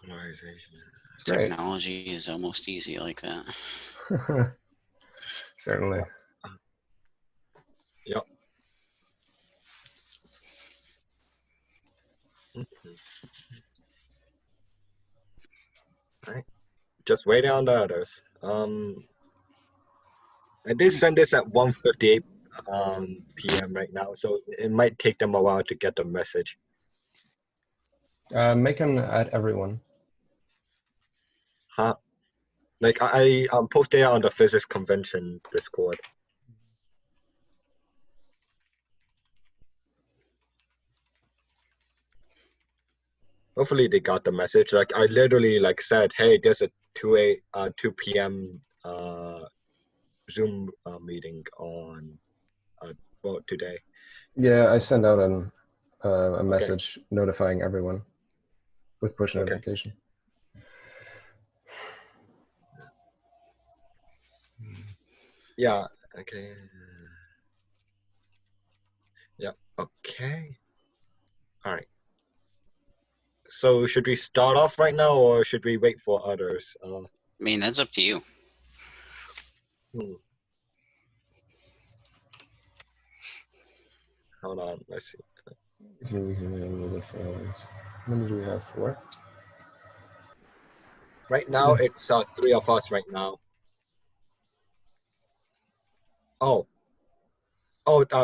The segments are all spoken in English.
Polarization. Great. Technology is almost easy like that. Certainly. Yep. All right. Just waiting on the others. I did send this at 1:58 p.m. right now, so it might take them a while to get the message. Make an add everyone. Huh? Like I posted on the physics convention Discord. Hopefully they got the message. Like I literally like said, hey, there's a 2 p.m. Zoom meeting on well today. Yeah, I sent out a message notifying everyone with push notification. Yeah. Okay. Yeah. Okay. All right. So should we start off right now, or should we wait for others? I mean, that's up to you. Hold on. Let's see. How many do we have? 4? Right now, it's 3 of us right now. Oh,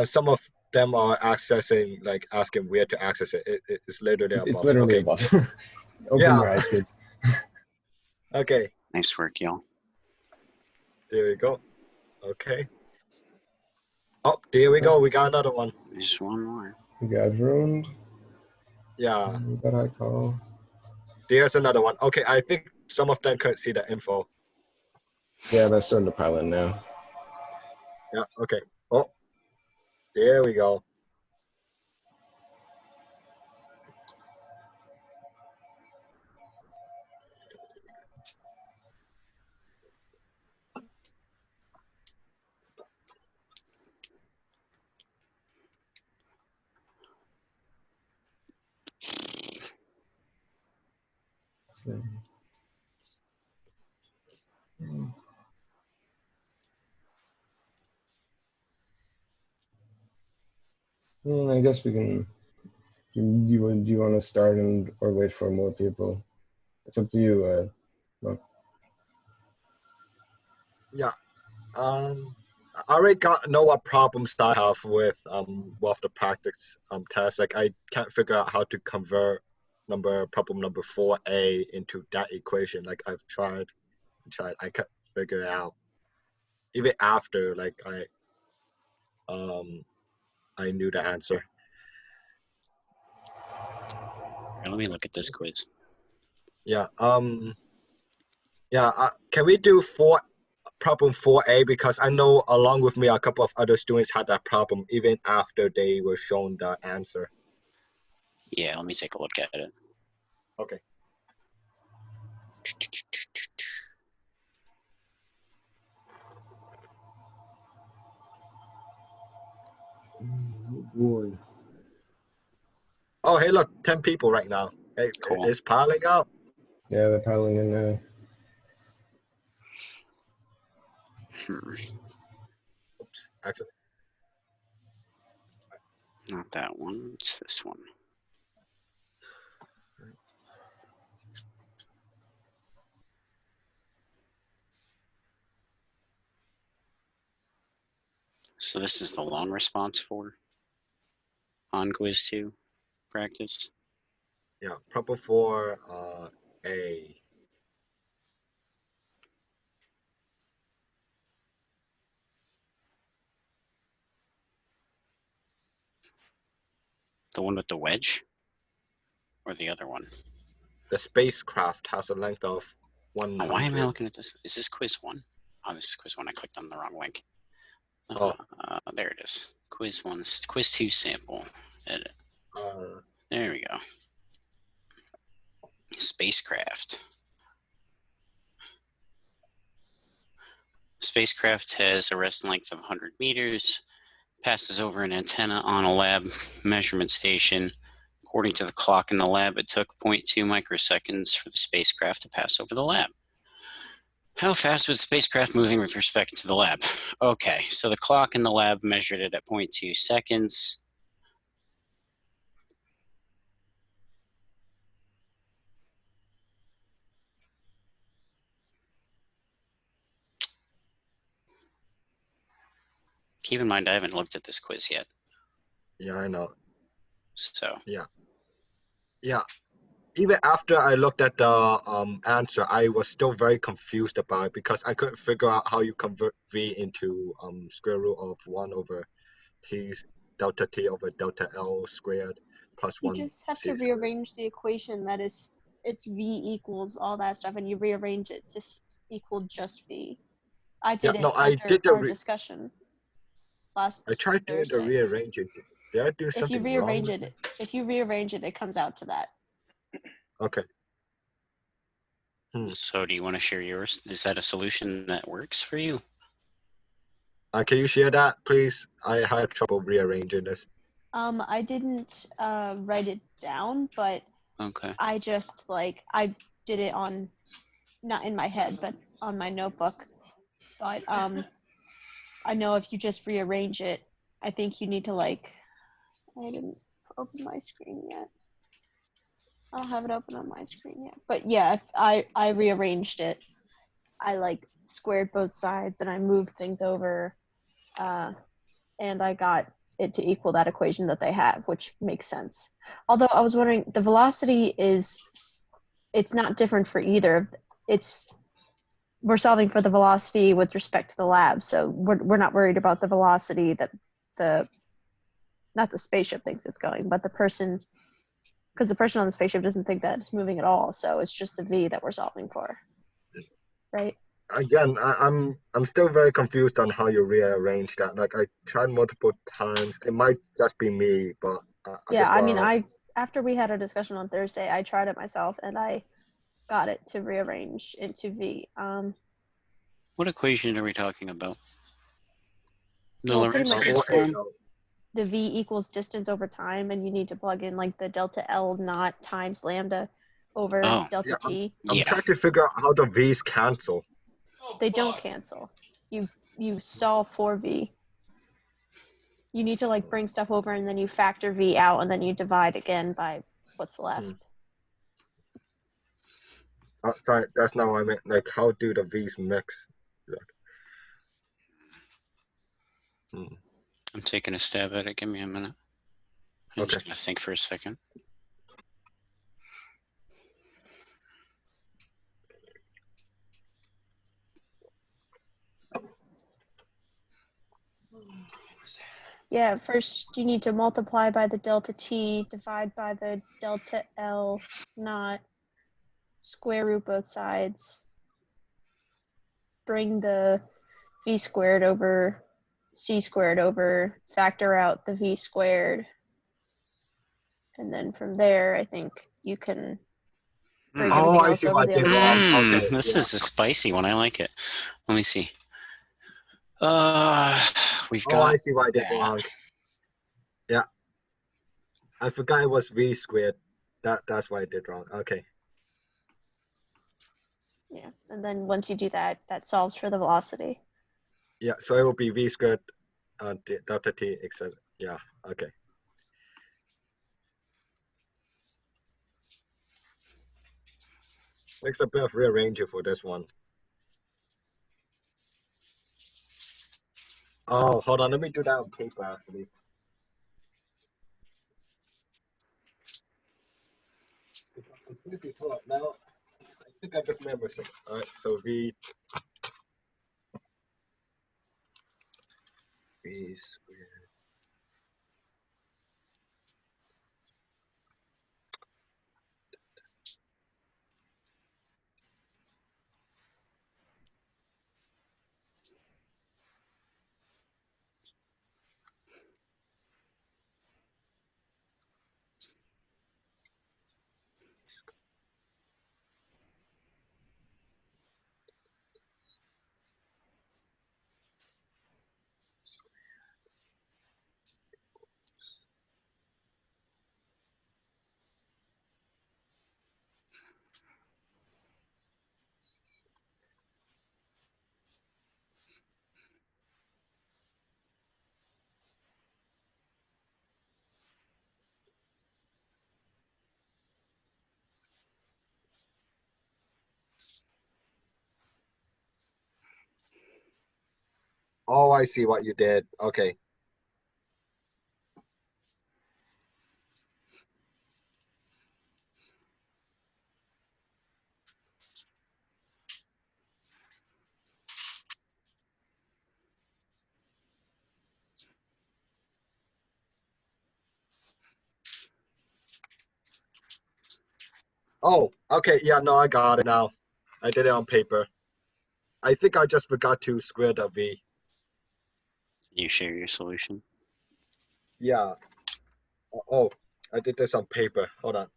some of them are accessing, like asking where to access it. It's literally above. It's literally above. Open your eyes, kids. Okay. Nice work, y'all. There we go. Okay. Oh, there we go. We got another one. There's one more. We got ruined. Yeah. We got high call. There's another one. Okay, I think some of them couldn't see the info. Yeah, they're starting to pile in now. Yeah, okay. Oh, there we go. I guess we can. Do you want to start or wait for more people? It's up to you. Yeah. I already know what problems I have with the practice test. Like I can't figure out how to convert problem number 4A into that equation. Like I've tried, I can't figure it out. Even after like I knew the answer. Let me look at this quiz. Yeah. Can we do problem 4A, because I know along with me a couple of other students had that problem even after they were shown the answer. Yeah, let me take a look at it. Okay. Oh boy. Oh, hey, look, 10 people right now. Hey, Cool. It's piling up. Yeah, they're piling in now. Oops, accident. Not that one. It's this one. So this is the long response for on quiz 2 practice. Yeah, problem 4A. The one with the wedge? Or the other one? The spacecraft has a length of 100. Oh, why am I looking at this? Is this quiz 1? Oh, this is quiz 1. I clicked on the wrong link. There it is. Quiz 1. This is quiz 2 sample. Edit. There we go. Spacecraft. Spacecraft has a rest length of 100 meters, passes over an antenna on a lab measurement station, According to the clock in the lab, it took 0.2 microseconds for the spacecraft to pass over the lab. How fast was the spacecraft moving with respect to the lab? Okay, so the clock in the lab measured it at 0.2 seconds. Keep in mind, I haven't looked at this quiz yet. Yeah, I know. So. Yeah. Even after I looked at the answer, I was still very confused about it because I couldn't figure out how you convert v into square root of 1 over t delta t over delta L squared plus You 1 just have c to squared. rearrange the equation that is, it's v equals all that stuff, and you rearrange it to equal just v. I did it I after did our discussion last I tried doing the Thursday. rearranging. Did I do If you something wrong rearrange with it, if you rearrange it, it comes out to that. Okay. So do you want to share yours? Is that a solution that works for you? Can you share that, please? I had trouble rearranging this. I didn't write it down, but Okay. I just I did it on, not in my head, but on my notebook. But I know if you just rearrange it, I think you need to I didn't open my screen yet. I don't have it open on my screen yet. But yeah, if I rearranged it. I squared both sides and I moved things over, and I got it to equal that equation that they have, which makes sense. Although I was wondering, the velocity it's not different for either. We're solving for the velocity with respect to the lab, so we're not worried about the velocity that not the spaceship thinks it's going, but the person, because the person on the spaceship doesn't think that it's moving at all, so it's just the v that we're solving for, right? Again, I'm still very confused on how you rearrange that. I tried multiple times. It might just be me, but after we had a discussion on Thursday, I tried it myself and I got it to rearrange into v. What equation are we talking about? Well, pretty much form? The v equals distance over time, and you need to plug in the delta L naught times lambda over delta t. I'm trying to figure out how the v's cancel. They don't cancel. You solve for v. You need to bring stuff over, and then you factor v out, and then you divide again by what's left. Sorry, that's not what I meant. How do the v's mix? I'm taking a stab at it. Give me a minute. I'm just going to think for a second. Yeah, first you need to multiply by the delta t, divide by the delta L naught, square root both sides, bring the v squared over c squared over, factor out the v squared, and then from there, I think you can bring everything else over the other side. Okay, this is a spicy one. I like it. Let me see. We've got. I see why I did wrong. Yeah, I forgot it was v squared. That's why I did wrong. Okay. Yeah, and then once you do that, that solves for the velocity. Yeah, so it will be v squared delta t, etc. Yeah, okay. Makes a bit of rearranging for this one. Oh, hold on, let me do that on paper actually. Now, I think I just remembered something. All right, so v squared. Oh, I see what you did. Okay. Oh, okay. Yeah, no, I got it now. I did it on paper. I think I just forgot to square the V. You share your solution. Yeah. Oh, I did this on paper. Hold on.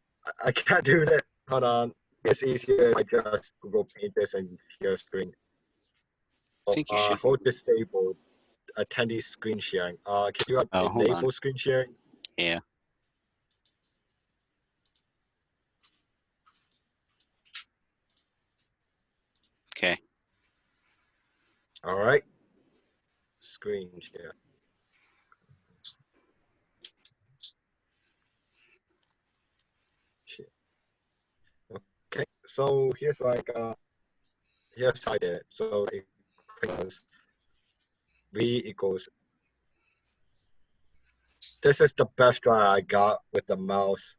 I can't do that. Hold on. It's easier if I just Google Paint this and share screen. I Oh, think you should. hold disabled attendee screen sharing. Can you Oh, hold on. enable screen sharing? Yeah. Okay. All right. Screen share. Share. Okay. So here's like here's how I did it. So it equals V equals. This is the best try I got with the mouse.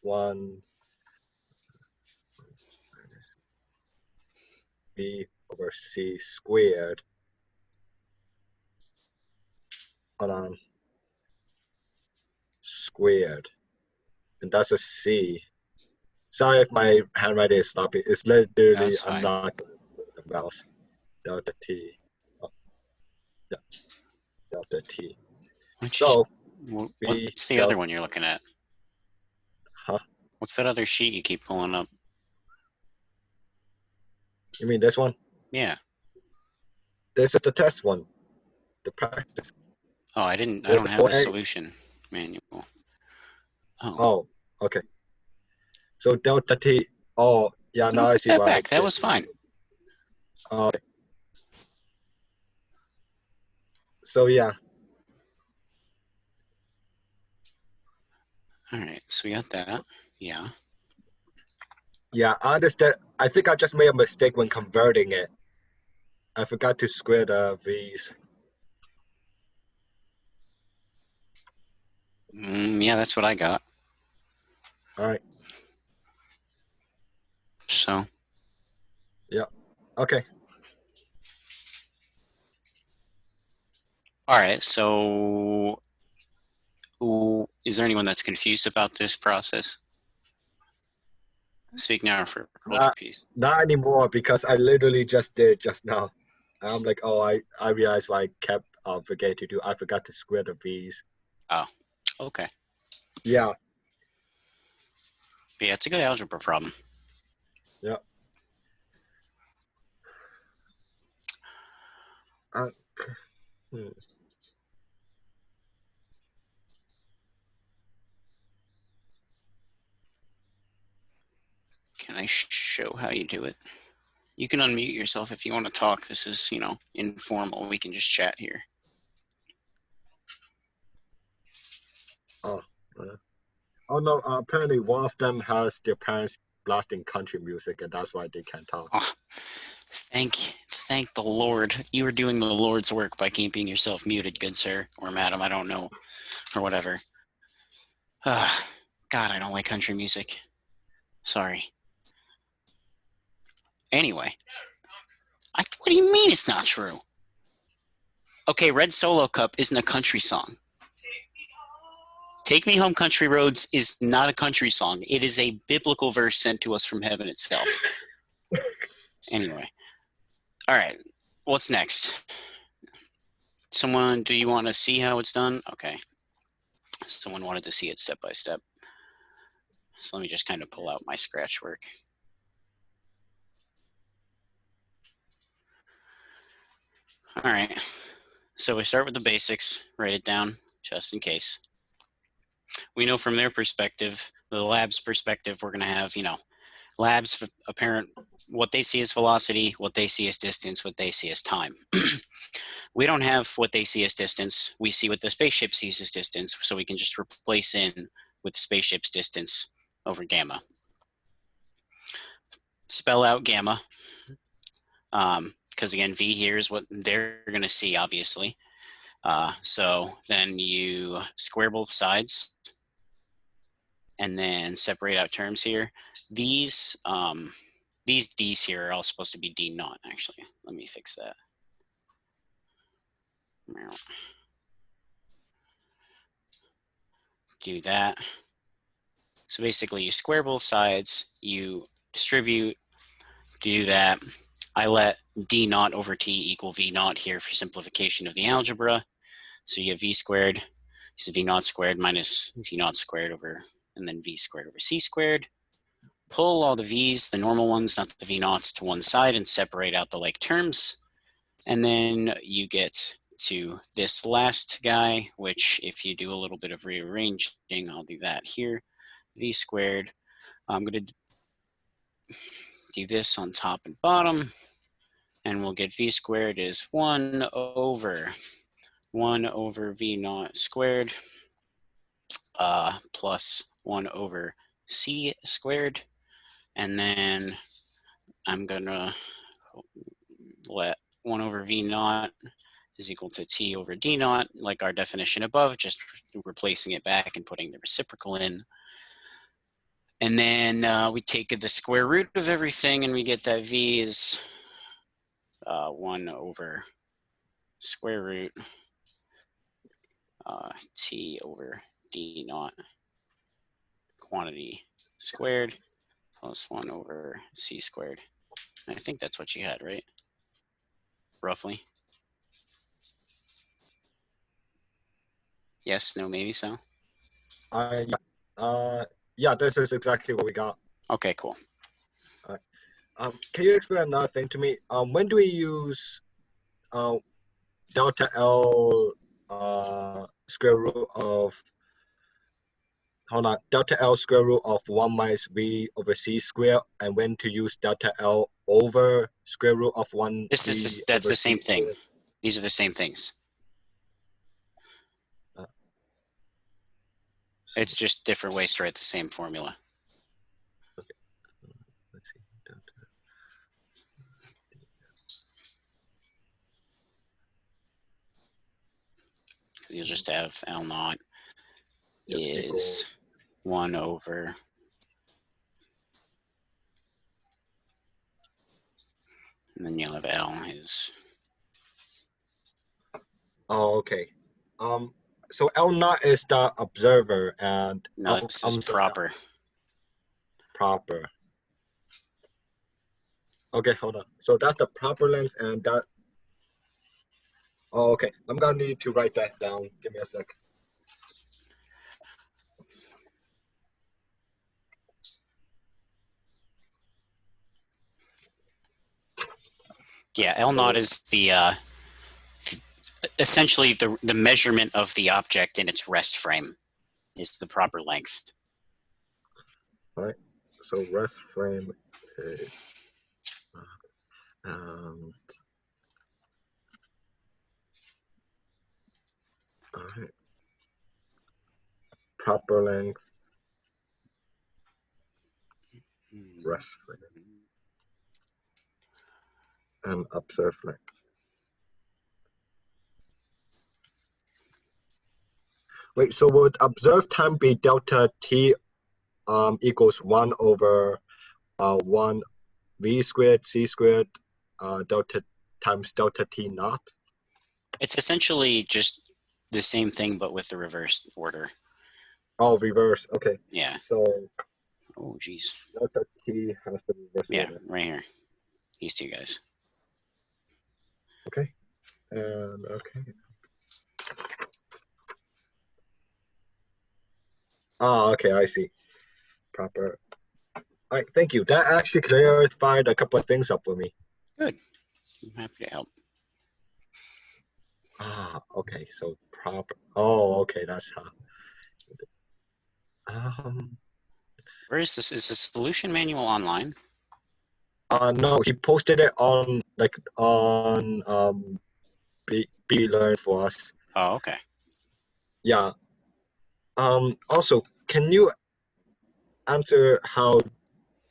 1 minus V over C squared. Hold on. Squared. And that's a C. Sorry if my handwriting is sloppy. It's literally, That's I'm fine. not the mouse. Delta T. Oh, yeah, delta T. Why don't you So we what's the other delta, one you're looking at? huh? What's that other sheet you keep pulling up? You mean this one? Yeah. This is the test one. The practice. Oh, I This don't is have for the A. solution manual. Oh. Oh, okay. So delta T. Oh, yeah, now Don't I put see that what I back. That did. was fine. Okay. So yeah, All right. So we got that. Yeah. yeah, I understand. I think I just made a mistake when converting it. I forgot to square the V's. Yeah, that's what I got. All right. So, Yeah. Okay. all right. So, is there anyone that's confused about this process? Speak now for culture Not piece. not anymore because I literally just did just now. I'm like, oh, I realized what I kept forgetting to do. I forgot to square the V's. Oh, okay. Yeah. But yeah, it's a good algebra problem. Yeah. Uh, hmm. Can I show how you do it? You can unmute yourself if you want to talk. This is, informal. We can just chat here. Oh. Oh no. Apparently, one of them has their parents blasting country music, and that's why they can't talk. Oh, thank the Lord. You are doing the Lord's work by keeping yourself muted, good sir, or madam, I don't know, or whatever. God, I don't like country music. Sorry. Anyway, what do you mean it's not true? Okay, Red Solo Cup isn't a country song. Take Me Home Country Roads is not a country song. It is a biblical verse sent to us from heaven itself. Anyway. All right. What's next? Someone, do you want to see how it's done? Okay. Someone wanted to see it step by step. So let me just kind of pull out my scratch work. All right. So we start with the basics, write it down just in case. We know from their perspective, the lab's perspective, we're going to have, labs apparent, what they see as velocity, what they see as distance, what they see as time. We don't have what they see as distance. We see what the spaceship sees as distance, so we can just replace in with the spaceship's distance over gamma. Spell out gamma, because again, V here is what they're going to see, obviously. So then you square both sides and then separate out terms here. These D's here are all supposed to be D naught, actually. Let me fix that. Do that. So basically you square both sides, you distribute, do that. I let D naught over T equal V naught here for simplification of the algebra. So you have V squared, this is V naught squared minus V naught squared over, and then V squared over C squared. Pull all the V's, the normal ones, not the V naughts, to one side and separate out the like terms. And then you get to this last guy, which if you do a little bit of rearranging, I'll do that here. V squared, I'm going to do this on top and bottom, and we'll get V squared is 1 over V naught squared plus 1 over C squared. And then I'm going to let 1 over V naught is equal to T over D naught, like our definition above, just replacing it back and putting the reciprocal in. And then we take the square root of everything and we get that V is 1 over square root T over D naught quantity squared plus 1 over C squared. I think that's what you had, right? Roughly. Yes, no, maybe so. Yeah, this is exactly what we got. Okay, cool. Can you explain another thing to me? When do we use delta L square root of, delta L square root of 1 minus V over C squared, and when to use delta L over square root of 1 That's V the over same C thing. squared? These are the same things. It's just different ways to write the same formula. Okay. Let's see. Because you'll just have L naught Yep, is 1 over and then you'll have L is. Oh, okay. So L naught is the observer, and No, this is proper. Proper. Okay, hold on. So that's the proper length, and that. Oh, okay. I'm gonna need to write that down. Give me a sec. Yeah, L naught is the essentially the measurement of the object in its rest frame is the proper length. All right. So rest frame is all right. Proper length rest frame and observed length. Wait, so would observed time be delta T equals 1 over 1 V squared C squared delta times delta T naught? It's essentially just the same thing, but with the reverse order. Oh, reverse. Okay. Yeah. So. Oh, geez. Delta T has the reverse Yeah, order. right here. These two guys. Okay. And okay. Oh, okay. I see. Proper. All right. Thank you. That actually clarified a couple of things up for me. Good. I'm happy to help. Ah, okay. So proper. Oh, okay. That's how. Where is this? Is the solution manual online? No, he posted it on Be Learn for us. Oh, okay. Yeah. Also, can you answer how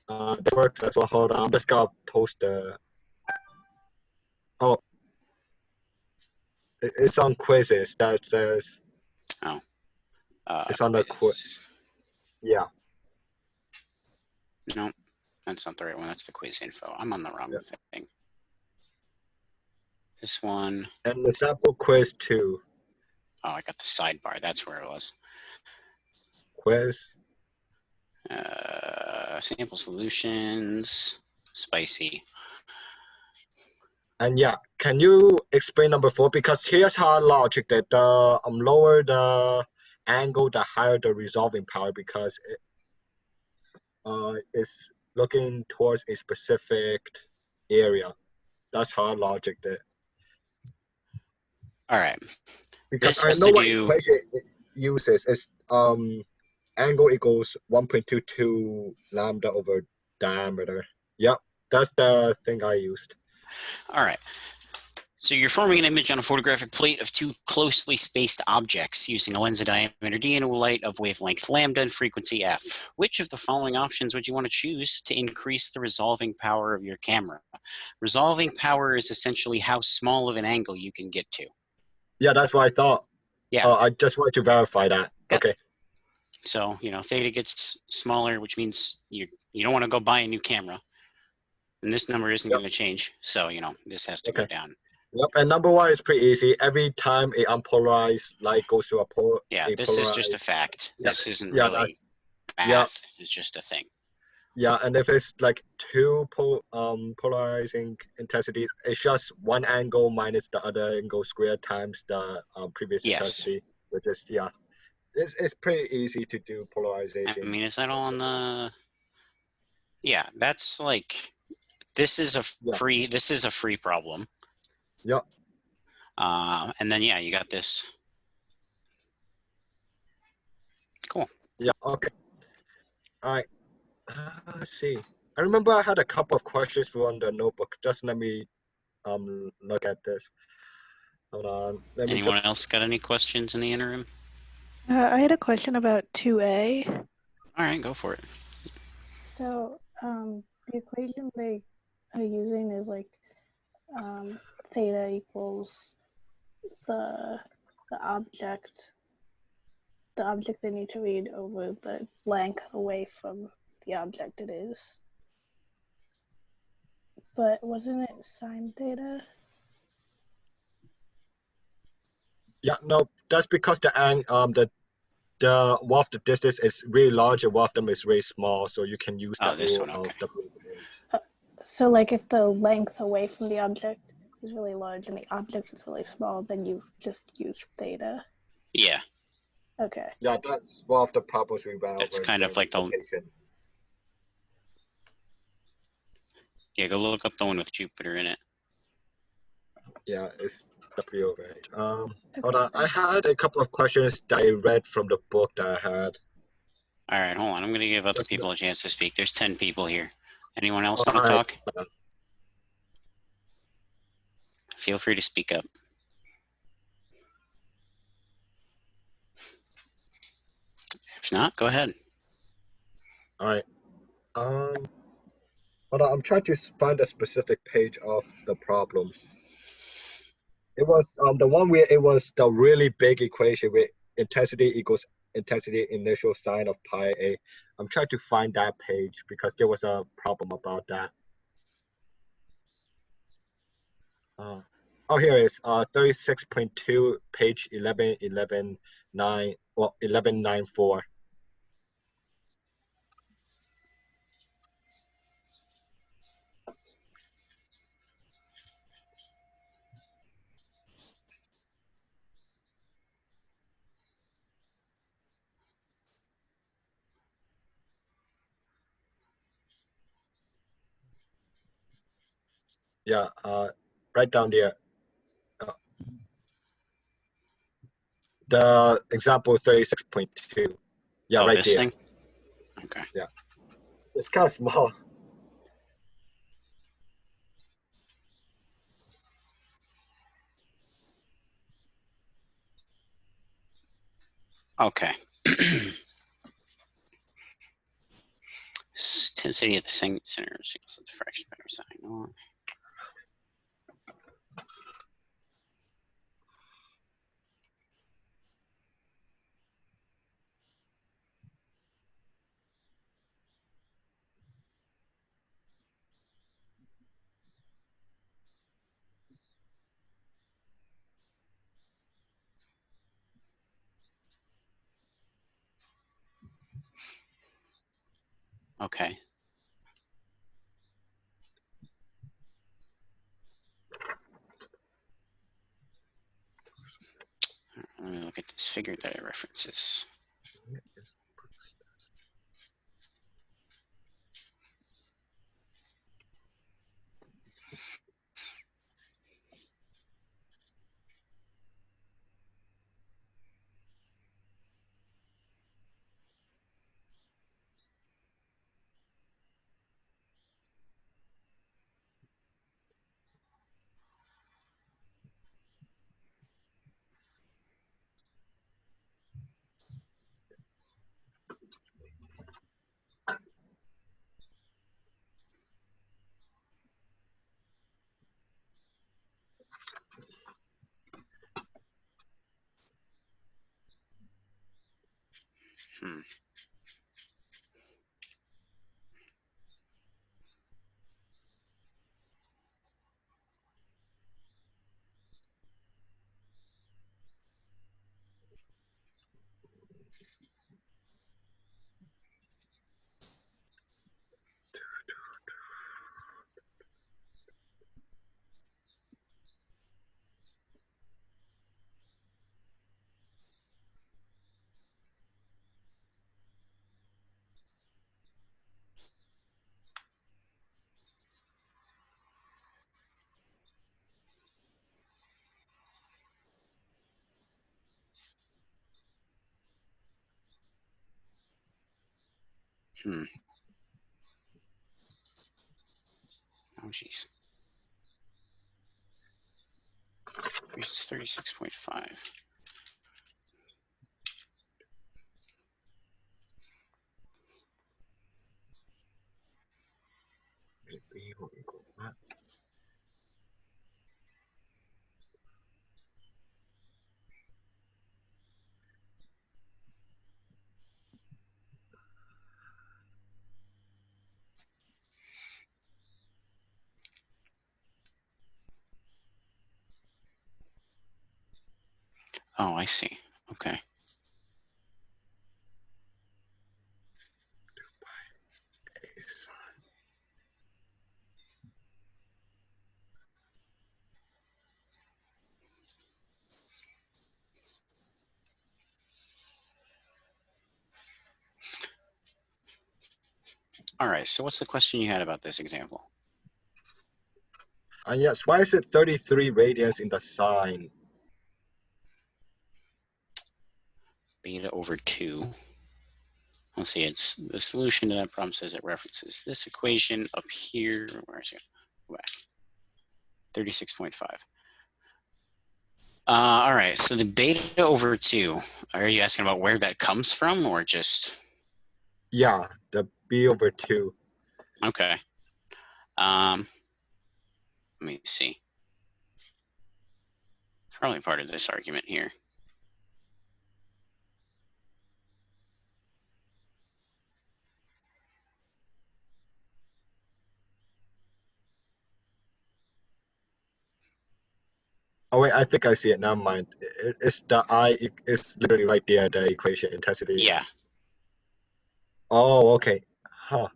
that works as well? Hold on. I'm just gonna post the. Oh, it's on quizzes. That says Oh, it's on the quiz. quiz. Yeah. No, that's not the right one. That's the quiz info. I'm on the wrong thing. This one. And the sample quiz 2. Oh, I got the sidebar. That's where it was. Quiz. Sample solutions. Spicy. And yeah, can you explain number 4? Because here's how logic that the lower the angle, the higher the resolving power, because it is looking towards a specific area. That's how logic that. All right. Because This I has know to what do. equation it uses. It's angle equals 1.22 lambda over diameter. Yep, that's the thing I used. All right. So you're forming an image on a photographic plate of two closely spaced objects using a lens of diameter d and a light of wavelength lambda and frequency f. Which of the following options would you want to choose to increase the resolving power of your camera? Resolving power is essentially how small of an angle you can get to. Yeah, that's what I thought. Yeah. I just wanted to verify that. Yep. Okay. So, theta gets smaller, which means you don't want to go buy a new camera. And this number isn't going to change. So, this has to go down. Yep, and number 1 is pretty easy. Every time a unpolarized light goes to this is just a fact. Yeah, this isn't really math. It's just a thing. Yeah, and if it's like two polarizing intensities, it's just one angle minus the other angle squared times the previous intensity. Which is it's pretty easy to do polarization. I mean, is that all on the? Yeah, that's like this is a free. This is a free problem. Yep. And then you got this. Cool. Yeah. Okay. All right. Let's see. I remember I had a couple of questions on the notebook. Just let me look at this. Hold on. Anyone else got any questions in the interim? I had a question about 2A. All right, go for it. So the equation they are using is like theta equals the object they need to read over the length away from the object it is. But wasn't it sine theta? Yeah, no, that's because the one of the distance is really large and one of them is really small, so you can use that rule of W. So like if the length away from the object is really large and the object is really small, then you just use theta. Yeah. Okay. Yeah, that's one of the problems we ran over. That's kind of like the. Yeah, go look up the one with Jupiter in it. Yeah, it's W over H. Hold on. I had a couple of questions that I read from the book that I had. All right, hold on. I'm going to give other people a chance to speak. There's 10 people here. Anyone else want to talk? Feel free to speak up. If not, go ahead. All right. Hold on. I'm trying to find a specific page of the problem. It was the one where it was the really big equation with intensity equals intensity initial sine of pi a. I'm trying to find that page because there was a problem about that. Oh, here it is. 36.2, page 1194. Yeah, right down there. The example 36.2. Yeah, right this there. Thing? Okay. Yeah. It's kind of small. Okay. Intensity of the center of the fraction better sign. Okay. Let me look at this figure that it references. Hmm. Hmm. Oh, geez. It's 36.5. Maybe we'll go back. Oh, I see. Okay. Ace. All right. So what's the question you had about this example? Yes, why is it 33 radians in the sine? Beta over 2. Let's see. It's the solution to that problem says it references this equation up here. Where is it? Go back. 36.5. All right. So the beta over 2. Are you asking about where that comes from, or just? Yeah, the b over 2. Okay. Let me see. It's probably part of this argument here. Oh wait, I think I see it. Never mind. It's the it's literally right there. The equation intensity Yeah. is. Oh, okay. Huh.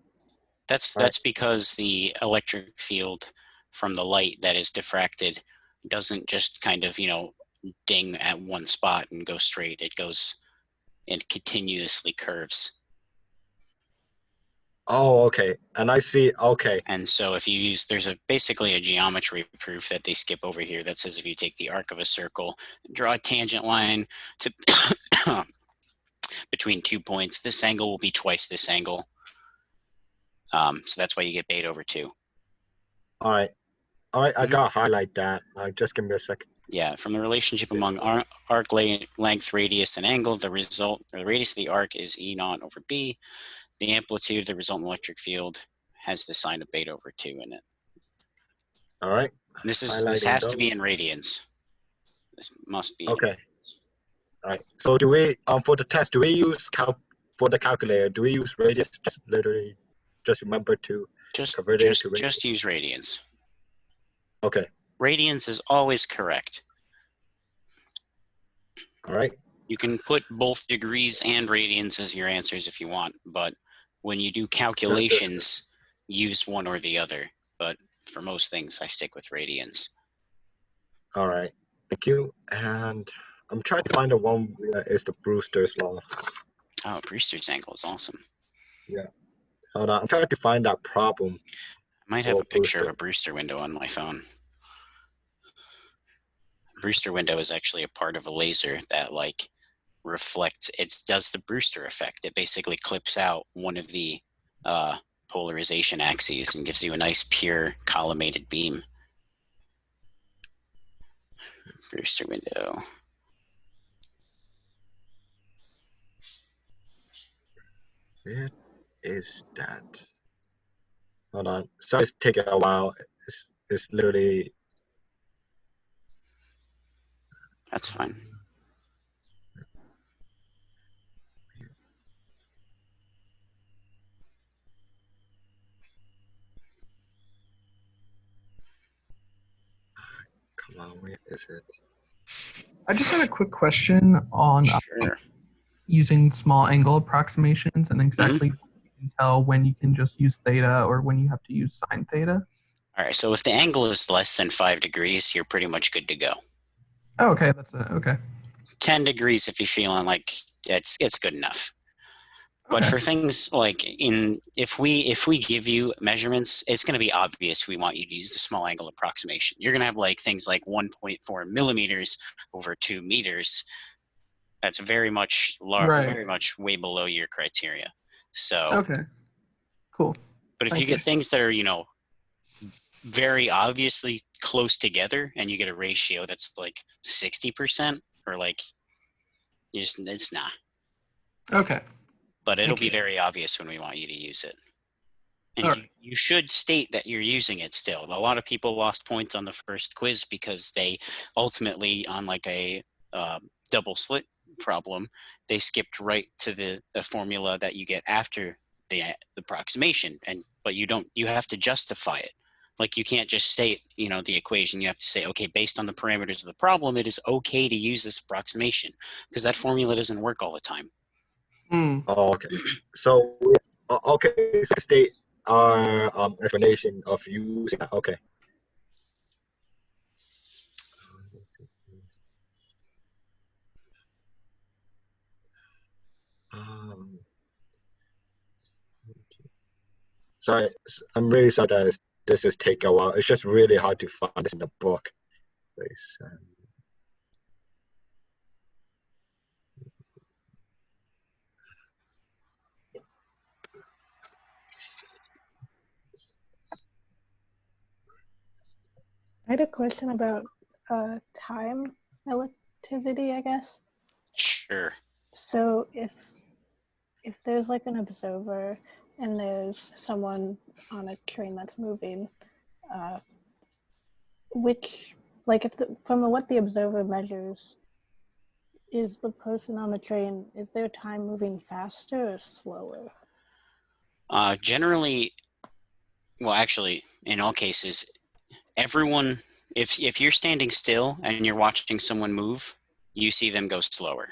That's All right. because the electric field from the light that is diffracted doesn't just kind of, ding at one spot and go straight. It goes and continuously curves. Oh, okay. And I see. Okay. And so if you use, there's basically a geometry proof that they skip over here that says if you take the arc of a circle and draw a tangent line to between 2 points, this angle will be twice this angle. So that's why you get beta over 2. All right. All right. I Mhm. gotta highlight that. Just give me a second. Yeah, from the relationship among arc length, radius, and angle, the radius of the arc is E naught over B. The amplitude of the resultant electric field has the sign of beta over 2 in it. All right. This Highlighting has to be those. in radians. This must be. Okay. All right. So do we for the test? Do we use for the calculator? Do we use radius? Just literally, just remember to convert it into radius. Just use radians. Okay. Radians is always correct. All right. You can put both degrees and radians as your answers if you want, but when you do calculations, use one or the other. But for most things, I stick with radians. All right. Thank you. And I'm trying to find the one that is the Brewster's law. Oh, Brewster's angle is awesome. Yeah. Hold on. I'm trying to find that problem. I might have for a picture of Brewster. a Brewster window on my phone. Brewster window is actually a part of a laser that like reflects, it does the Brewster effect. It basically clips out one of the polarization axes and gives you a nice pure collimated beam. Brewster window. Where is that? Hold on. Sorry, it's taking a while. It's literally. That's fine. Come on, where is it? I just had a quick question on Sure. using small angle approximations and exactly Mm-hmm. you can tell when you can just use theta or when you have to use sine theta. All right, so if the angle is less than 5 degrees, you're pretty much good to go. Oh, okay, that's it. Okay. 10 degrees if you're feeling like it's good enough. But Okay. for things like if we give you measurements, it's going to be obvious we want you to use the small angle approximation. You're going to have like things like 1.4 millimeters over 2 meters. That's very much Right. very much way below your criteria. So Okay. Cool. but if Thank you get you. things that are, very obviously close together and you get a ratio that's like 60% or like it's not. Okay. But it'll Thank be you. very obvious when we want you to use it. And All you should state that you're using it still. A lot of people lost points on the first quiz because they ultimately, on like a double slit problem, they skipped right to the formula that you get after the approximation. But you have to justify it. Like you can't just state, the equation. You have to say, okay, based on the parameters of the problem, it is okay to use this approximation because that formula doesn't work all the time. Oh, okay. So, okay, so state our explanation of using that. Okay. Um, sorry, I'm really sorry that this is taking a while. It's just really hard to find this in the book. Please. I had a question about time relativity, I guess. Sure. So if there's like an observer and there's someone on a train that's moving, which, like, from what the observer measures, is the person on the train, is their time moving faster or slower? Generally, well, actually, in all cases, everyone, if you're standing still and you're watching someone move, you see them go slower,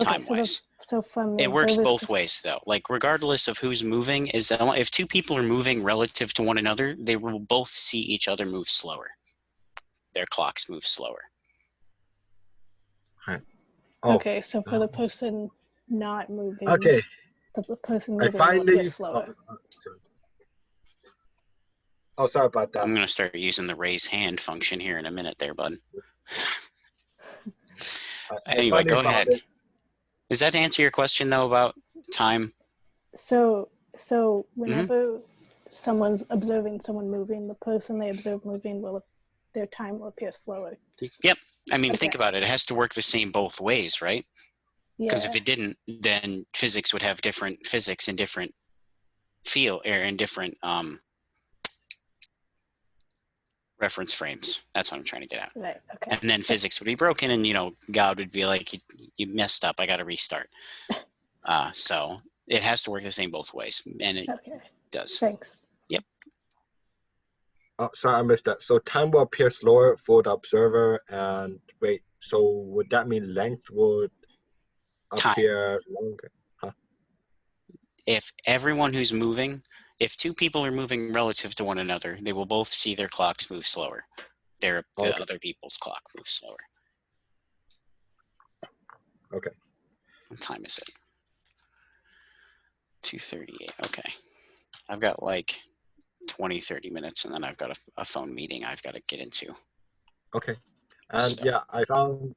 Okay, time-wise. so from the It works observer's both ways, though. Like, regardless of who's moving, if two people are moving relative to one another, they will both see each other move slower. Their clocks move slower. Oh, Okay, so for the person not moving, okay. the person I moving will appear finally. slower. Sorry. Oh, sorry about that. I'm going to start using the raise hand function here in a minute there, bud. Anyway, go ahead. Does that answer your question, though, about time? So whenever someone's observing someone moving, the person they observe moving their time will appear slower. Yep. I mean, Okay. think about it. It has to work the same both ways, right? Because if it didn't, then physics would have different physics in different in different reference frames. That's what I'm trying to get at. Right. Okay. And then physics would be broken, and God would be like, "You messed up. I got to restart." So it has to work the same both ways, and it does. Thanks. Yep. Oh, sorry, I missed that. So time will appear slower for the observer, and wait. So would that mean length would appear longer? Huh? if everyone who's moving, if two people are moving relative to one another, they will both see their clocks move slower. The Okay. other people's clock moves slower. Okay. What time is it? 2:38. Okay. I've got like 20, 30 minutes, and then I've got a phone meeting I've got to get into. Okay. And So, yeah, I found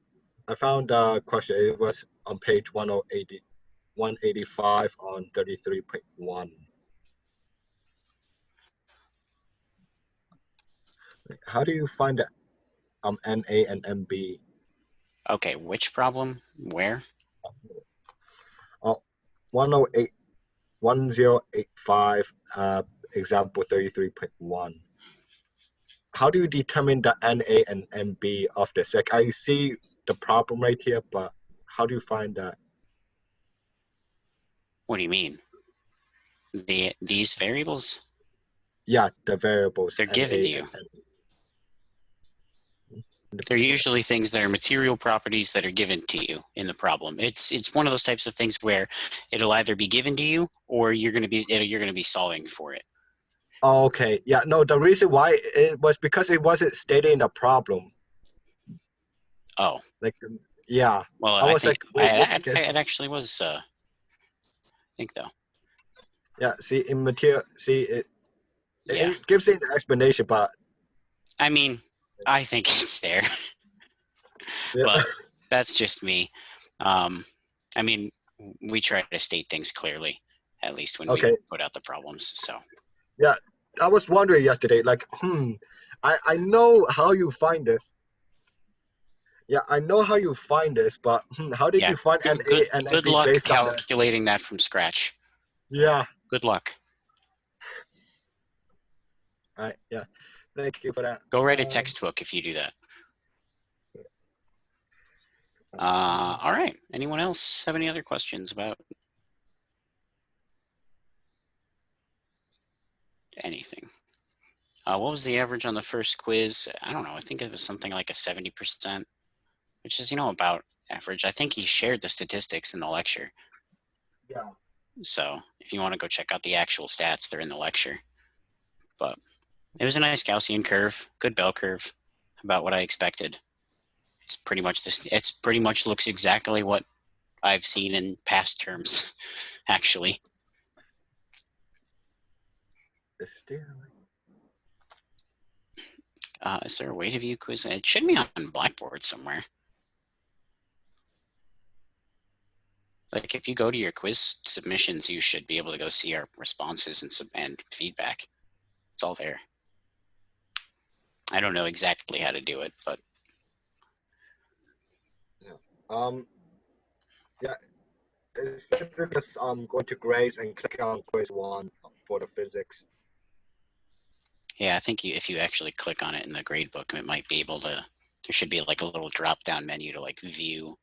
a question. It was on page 185 on 33.1. How do you find the NA and MB? okay, which problem? Where? 108 1085 example 33.1. How do you determine the NA and MB of this? Like I see the problem right here, but how do you find that? What do you mean? These variables? Yeah, the variables They're NA given to you. and MB. They're usually things that are material properties that are given to you in the problem. It's one of those types of things where it'll either be given to you or you're going to be solving for it. Oh, okay. Yeah, no, the reason why it was because it wasn't stated in the problem. Oh, Like, yeah. well, I I was think like, wait, it actually was. I think though. yeah, see, in material, see, Yeah, it gives an explanation, but I mean, I think it's there, yeah. but that's just me. I mean, we try to state things clearly, at least when Okay. we put out the problems. So Yeah, I was wondering yesterday, like, I know how you find this. Yeah, I know how you find this, but how did yeah, you find NA and good MB luck based on the? calculating that from scratch. Yeah. Good luck. All right. Yeah. Thank you for that. Go write a textbook if you do that. All right. Anyone else have any other questions about anything? What was the average on the first quiz? I don't know. I think it was something like a 70%, which is, about average. I think he shared the statistics in the lecture. Yeah. So if you want to go check out the actual stats, they're in the lecture. But it was a nice Gaussian curve, good bell curve, about what I expected. It's pretty much this. It's pretty much looks exactly what I've seen in past terms, actually. Is there a way to view quiz? It should be on Blackboard somewhere. Like if you go to your quiz submissions, you should be able to go see our responses and feedback. It's all there. I don't know exactly how to do it, but yeah. It's just going to grades and click on quiz 1 for the physics. yeah, I think if you actually click on it in the grade book, it might be able to. There should be like a little drop down menu to like view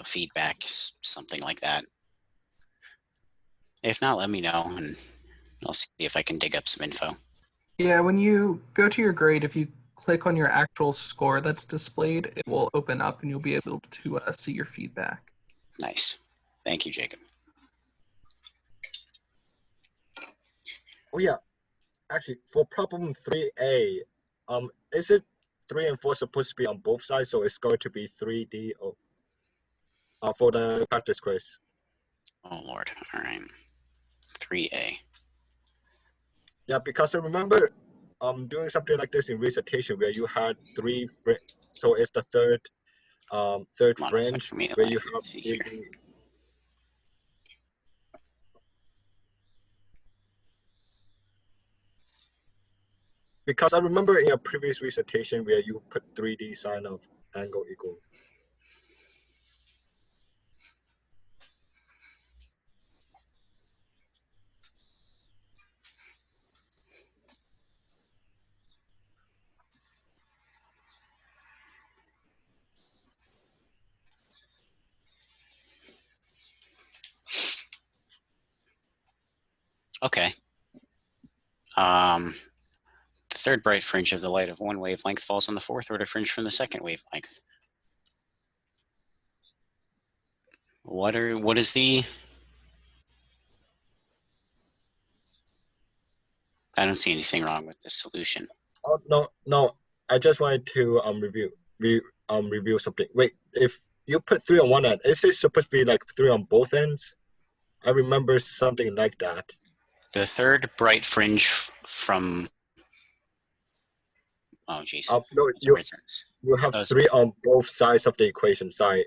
feedback, something like that. If not, let me know and I'll see if I can dig up some info. Yeah, when you go to your grade, if you click on your actual score that's displayed, it will open up and you'll be able to see your feedback. Nice. Thank you, Jacob. Oh yeah, actually for problem 3A, is it 3 and 4 supposed to be on both sides, so it's going to be 3D or for the practice quiz? Oh Lord. All right. 3A. Yeah, because I remember doing something like this in recitation where you had so it's the third fringe where you have see 3D. here. Because I remember in a previous recitation where you put 3D sign of angle equals. Okay. The third bright fringe of the light of one wavelength falls on the fourth order fringe from the second wavelength. What is the I don't see anything wrong with the solution. Oh no. I just wanted to review something. Wait, if you put 3 on one end, is it supposed to be like 3 on both ends? I remember something like that. The third bright fringe from, oh geez, No, you have 3 on both sides of the equation. Sorry.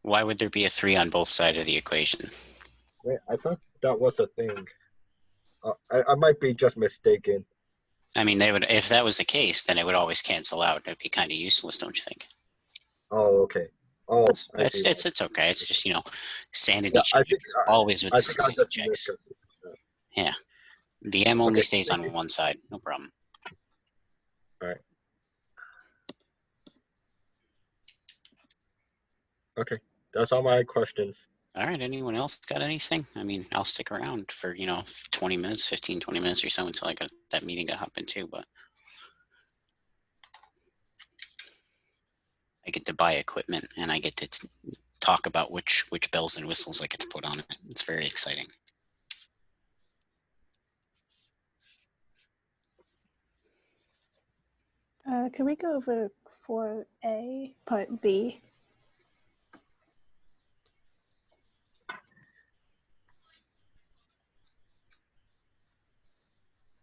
Why would there be a 3 on both sides of the equation? Wait, I thought that was a thing. I might be just mistaken. I mean, they would, if that was the case, then it would always cancel out. It'd be kind of useless, don't you think? Oh, okay. Oh, I see. It's okay. It's just, you know, sanity Yeah, check. Always with I the think I'll sanity just checks. miss it. Yeah. The M only Okay, stays thank on you. one side. No problem. All right. Okay, that's all my questions. All right. Anyone else got anything? I mean, I'll stick around for, you know, 20 minutes, 15, 20 minutes or so until I got that meeting to hop into, but I get to buy equipment and I get to talk about which bells and whistles I get to put on it. It's very exciting. Can we go over 4A, Part B?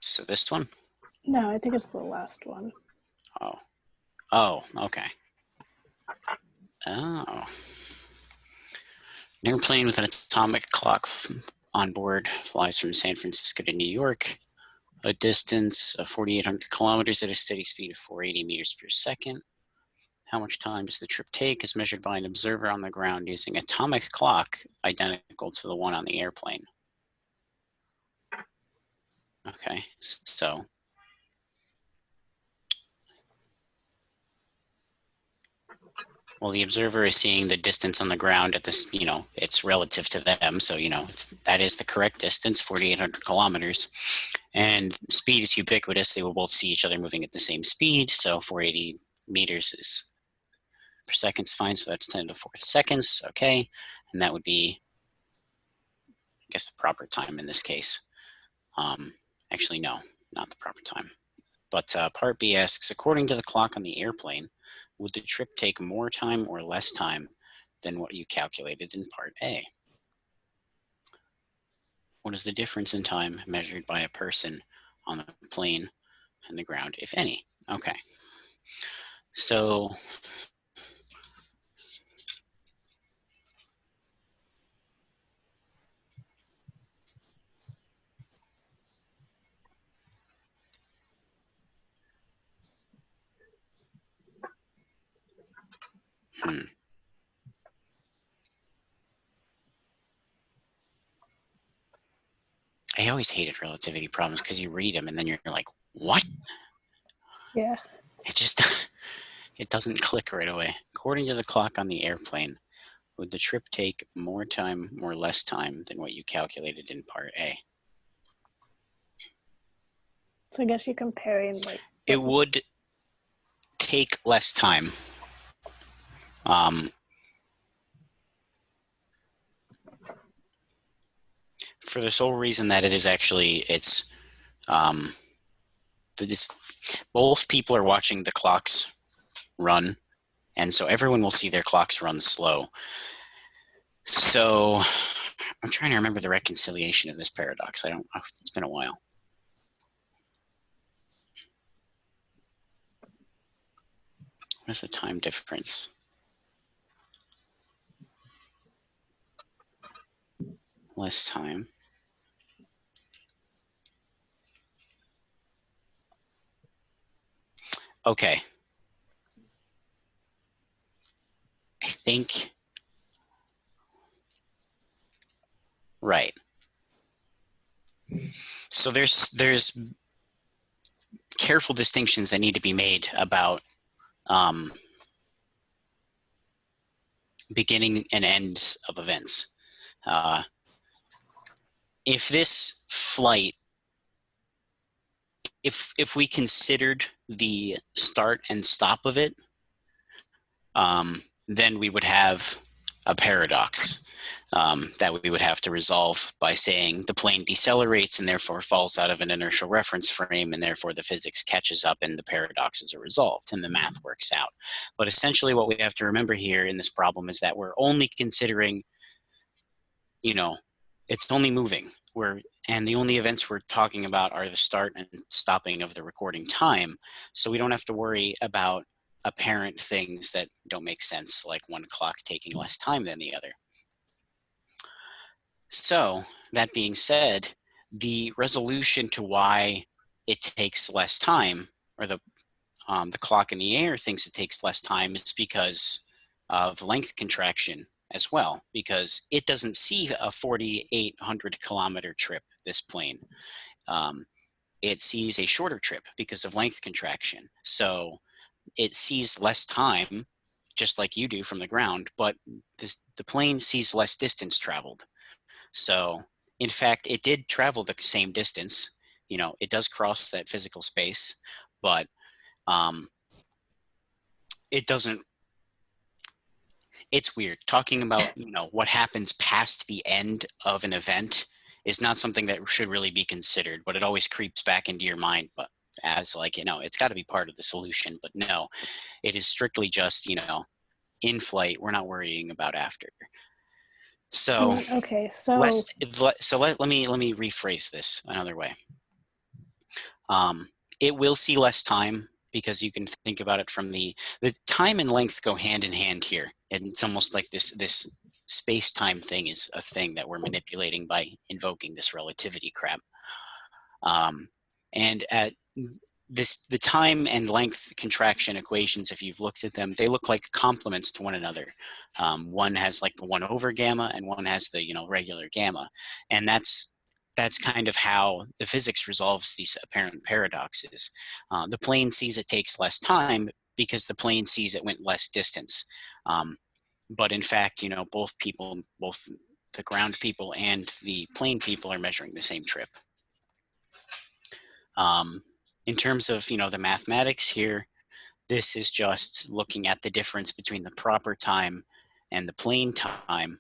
So this one? No, I think it's the last one. Oh, okay. Oh. An airplane with an atomic clock on board flies from San Francisco to New York, a distance of 4,800 kilometers at a steady speed of 480 meters per second. How much time does the trip take is measured by an observer on the ground using atomic clock identical to the one on the airplane. Okay, so well, the observer is seeing the distance on the ground at this, you know, it's relative to them. So, you know, that is the correct distance, 4,800 kilometers. And speed is ubiquitous. They will both see each other moving at the same speed. So 480 meters is per second is fine. So that's 10 to the 4th seconds. Okay. And that would be, I guess, the proper time in this case. Actually, no, not the proper time. But part B asks, according to the clock on the airplane, would the trip take more time or less time than what you calculated in part A? What is the difference in time measured by a person on the plane and the ground, if any? Okay. So I always hated relativity problems because you read them and then you're like, what? Yeah. It just, it doesn't click right away. According to the clock on the airplane, would the trip take more time or less time than what you calculated in part A? So I guess you're comparing like. It would take less time. For the sole reason that it is actually, both people are watching the clocks run, and so everyone will see their clocks run slow. So I'm trying to remember the reconciliation of this paradox. It's been a while. What is the time difference? Less time. Okay. I think, right. So there's careful distinctions that need to be made about beginning and ends of events. If this flight, if we considered the start and stop of it, then we would have a paradox. that we would have to resolve by saying the plane decelerates and therefore falls out of an inertial reference frame, and therefore the physics catches up and the paradoxes are resolved and the math works out. But essentially what we have to remember here in this problem is that we're only considering, you know, it's only moving. And the only events we're talking about are the start and stopping of the recording time. So we don't have to worry about apparent things that don't make sense, like one clock taking less time than the other. So that being said, the resolution to why it takes less time, or the clock in the air thinks it takes less time, is because of length contraction as well, because it doesn't see a 4,800 kilometer trip, this plane. It sees a shorter trip because of length contraction. So it sees less time, just like you do from the ground, but the plane sees less distance traveled. So in fact, it did travel the same distance. You know, it does cross that physical space, but it doesn't. It's weird talking about, you know, what happens past the end of an event is not something that should really be considered, but it always creeps back into your mind. But as like, you know, it's got to be part of the solution. But no, it is strictly just, you know, in flight. We're not worrying about after. So Okay, so let me rephrase this another way. It will see less time because you can think about it from the time and length go hand in hand here, and it's almost like this space-time thing is a thing that we're manipulating by invoking this relativity crap. And at the time and length contraction equations, if you've looked at them, they look like complements to one another. One has like the 1 over gamma, and one has the, you know, regular gamma, and that's kind of how the physics resolves these apparent paradoxes. The plane sees it takes less time because the plane sees it went less distance. But in fact, you know, both the ground people and the plane people are measuring the same trip. In terms of, you know, the mathematics here, this is just looking at the difference between the proper time and the plane time.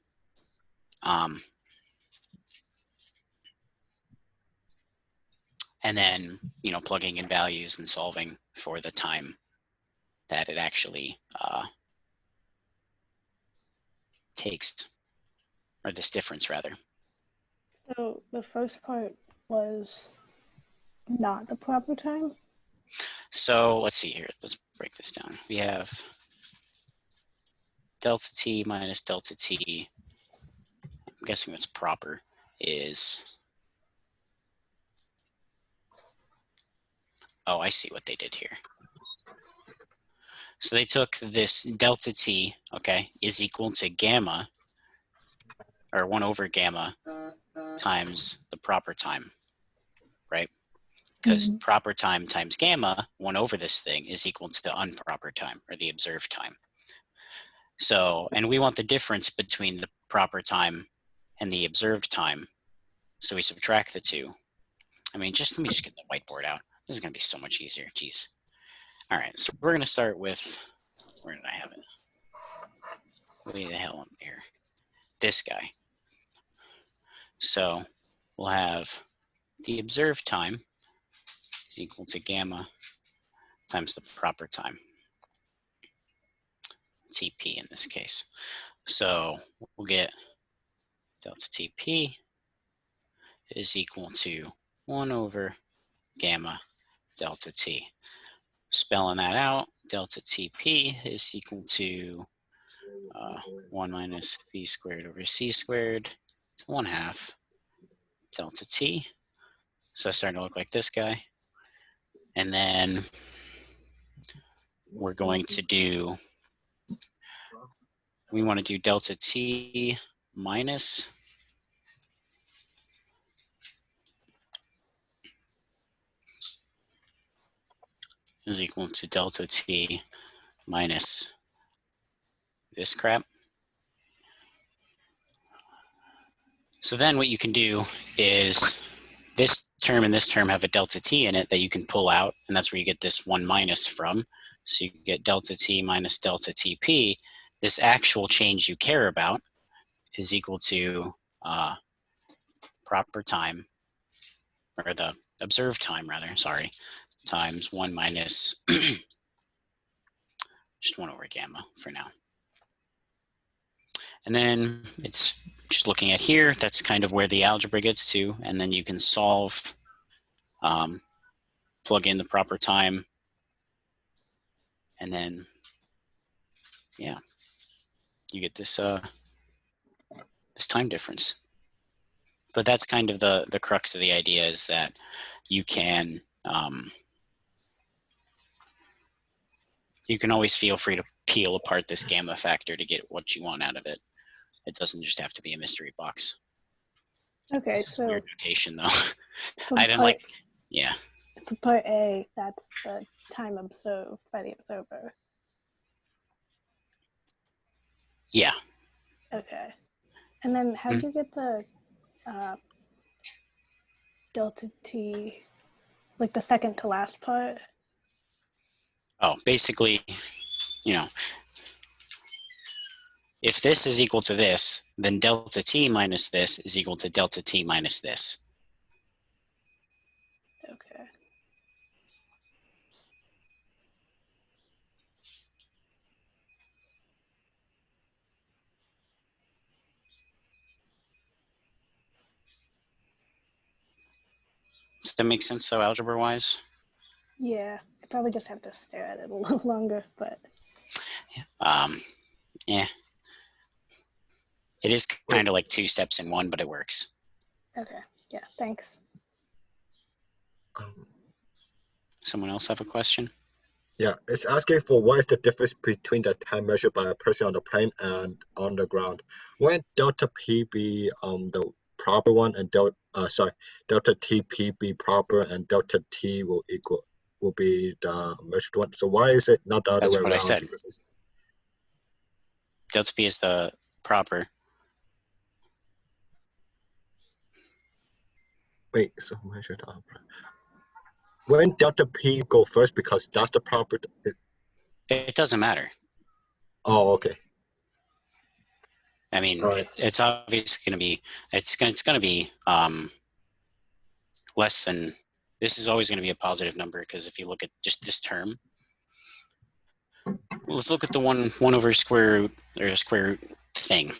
And then, you know, plugging in values and solving for the time that it actually takes, or this difference rather. So the first part was not the proper time? So let's see here, let's break this down. We have delta t minus delta t. I'm guessing what's proper is, oh, I see what they did here. So they took this delta t, okay, is equal to gamma, or 1 over gamma times the proper time, right? Because proper time times gamma, 1 over this thing, is equal to the unproper time, or the observed time. So, and we want the difference between the proper time and the observed time. So we subtract the two. I mean, let me just get the whiteboard out. This is going to be so much easier. Jeez. All right, so we're going to start with, where did I have it? Way the hell up here. This guy. So we'll have the observed time is equal to gamma times the proper time, TP in this case. So we'll get delta TP is equal to 1 over gamma delta T. Spelling that out, delta TP is equal to 1 minus V squared over C squared to 1/2 delta T. So that's starting to look like this guy. And then we're going to do, we want to do delta T minus is equal to delta T minus this crap. So then what you can do is this term and this term have a delta T in it that you can pull out, and that's where you get this 1 minus from. So you get delta T minus delta TP, this actual change you care about, is equal to proper time, or the observed time rather, sorry, times 1 minus just 1 over gamma for now. And then it's just looking at here, that's kind of where the algebra gets to, and then you can solve, plug in the proper time, and then, yeah, you get this this time difference. But that's kind of the crux of the idea, is that you can always feel free to peel apart this gamma factor to get what you want out of it. It doesn't just have to be a mystery box. Okay, This is so weird notation though. for I didn't part, like, yeah. for part A, that's the time observed by the observer. Yeah. Okay. And then how do you get the delta t, like the second to last part? Oh, basically, you know, if this is equal to this, then delta t minus this is equal to delta t minus this. Okay. Does that make sense though, algebra-wise? Yeah, I probably just have to stare at it a little longer, but Yeah. It is kind of like 2 steps in one, but it works. okay. Yeah, thanks. Someone else have a question? Yeah, it's asking for what is the difference between the time measured by a person on the plane and on the ground. Won't delta p be the proper one, and delta tp be proper, and delta t will be the measured one. So why is it not the other That's way what I around? said. Because it's, Delta p is the proper. wait, so measured on. When delta p go first, because that's the proper. It doesn't matter. Oh, okay. I mean, All right. it's obviously going to be, it's going to be less than, this is always going to be a positive number, because if you look at just this term, let's look at the one over square root, or square root thing.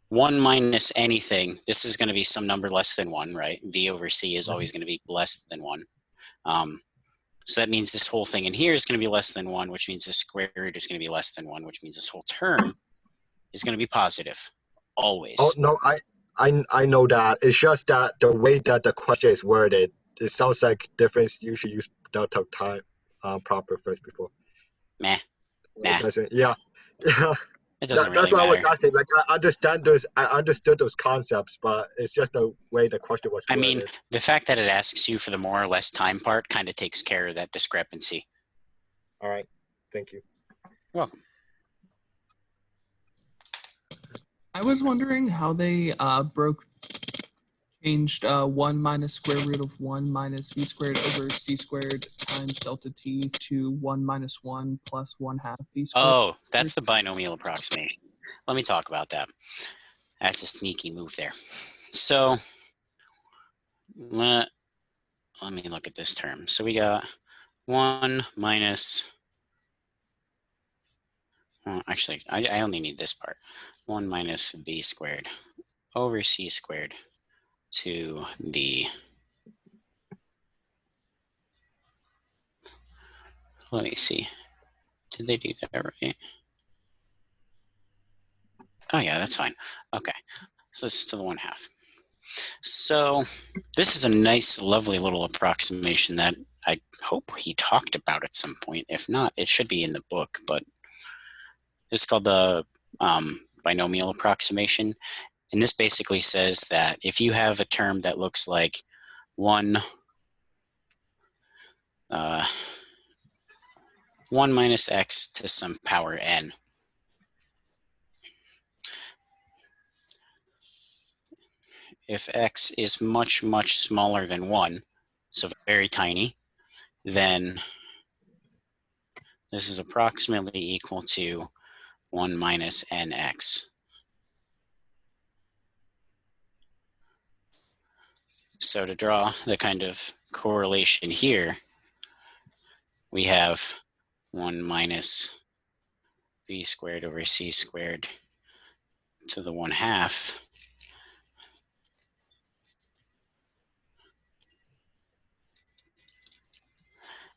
1 minus anything, this is going to be some number less than 1, right? V over C is always going to be less than 1. So that means this whole thing in here is going to be less than 1, which means the square root is going to be less than 1, which means this whole term is going to be positive, always. Oh no, I know that. It's just that the way that the question is worded, it sounds like difference. You should use delta time proper first before. Meh. It doesn't. Yeah. It doesn't That's really why I was matter. asking. Like I understood those concepts, but it's just the way the question was I worded. mean, the fact that it asks you for the more or less time part kind of takes care of that discrepancy. All right. Thank you. You're welcome. I was wondering how they changed 1 minus square root of 1 minus v squared over c squared times delta t to 1 minus 1 plus 1/2 v squared. Oh, that's the binomial approximation. Let me talk about that. That's a sneaky move there. So let me look at this term. So we got 1 minus, well, actually, I only need this part. 1 minus v squared over c squared to the, let me see. Did they do that right? Oh yeah, that's fine. Okay, so this is to the 1/2. So this is a nice, lovely little approximation that I hope he talked about at some point. If not, it should be in the book, but it's called the binomial approximation. And this basically says that if you have a term that looks like 1 minus x to some power n, if x is much, much smaller than 1, so very tiny, then this is approximately equal to 1 minus nx. So to draw the kind of correlation here, we have 1 minus v squared over c squared to the 1/2.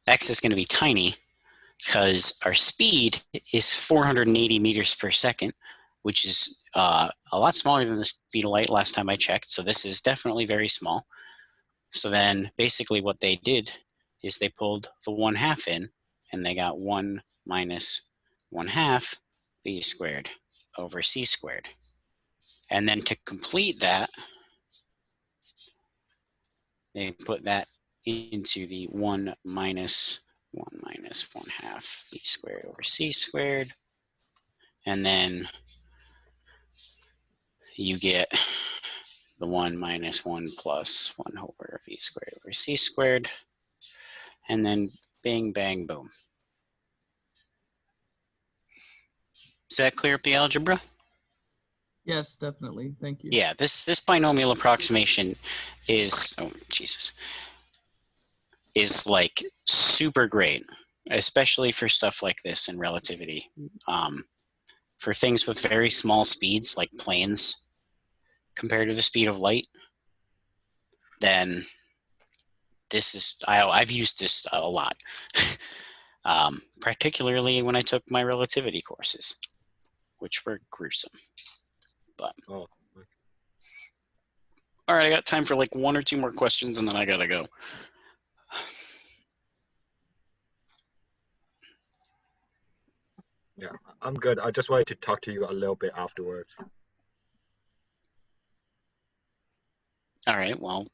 X is going to be tiny because our speed is 480 meters per second, which is a lot smaller than the speed of light last time I checked. So this is definitely very small. So then basically what they did is they pulled the 1/2 in, and they got 1 minus 1/2 v squared over c squared. And then to complete that, they put that into the 1 minus 1/2 v squared over c squared. And then you get the 1 minus 1 plus 1 over v squared over c squared. And then bang, bang, boom. Does that clear up the algebra? Yes, definitely. Thank you. Yeah, this binomial approximation is, oh, Jesus, is like super great, especially for stuff like this in relativity. For things with very small speeds, like planes, compared to the speed of light, then this is, I've used this a lot, particularly when I took my relativity courses, which were gruesome. But Oh. all right, I got time for like 1 or 2 more questions, and then I gotta go. Yeah, I'm good. I just wanted to talk to you a little bit afterwards. All right, well,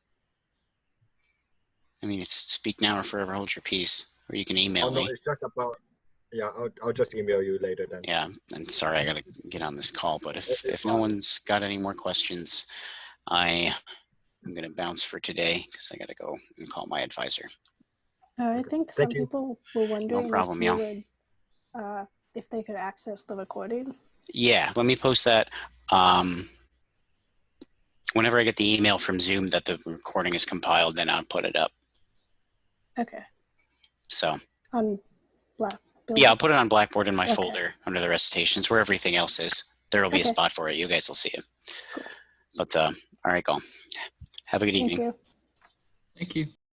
I mean, it's speak now or forever hold your peace, or you can email Oh no, me. it's just about. Yeah, I'll just email you later then. Yeah, and sorry, I gotta get on this call, but if no one's got any more questions, I'm gonna bounce for today because I gotta go and call my advisor. I think some Thank you. people were wondering problem, if you yeah. would, if they could access the recording. Yeah, let me post that. Whenever I get the email from Zoom that the recording is compiled, then I'll put it up. Okay. So On Black. yeah, I'll put it on Blackboard in my Okay. folder under the recitations where everything else is. There will be a Okay. spot for it. You guys will see it. Cool. But all right, go. Have a good Thank evening. you. Thank you.